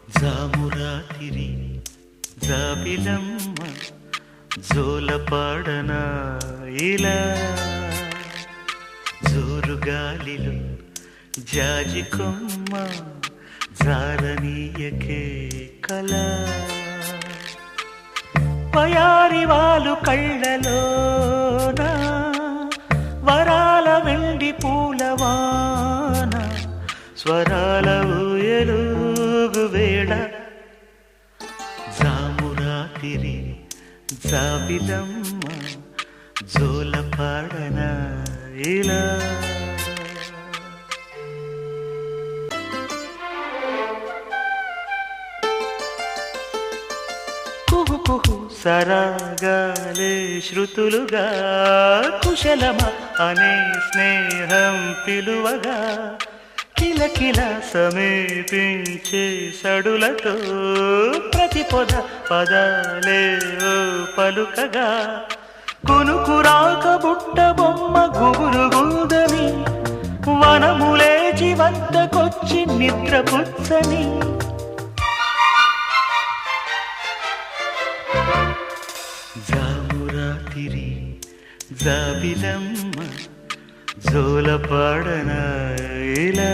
జామురాతిరి జాబిలమ్మ జోలపాడన ఇలా జోరుగాలిలో జాజి కొమ్మ జారనీయకే కళ పయారి వాలు కళ్ళలోన వరాల వెండి పూలవాన స్వరాల ఊయలుగు వేళ జామురాతిరి జాబిలమ్మ జోలపాడన ఇలా కుహు కుహు సరాగాలే శృతులుగా కుశలమ అనే స్నేహం పిలువగా కిలకిల సమీపించే సడులతో ప్రతి పొద పదాలే పలుకగా కునుకురాక బుట్ట బొమ్మ గుబురు గూదని వనములేచి వద్దకొచ్చి నిద్రపుచ్చని జామురాతిరి జాబిలమ్మ జోలపాడన ఇలా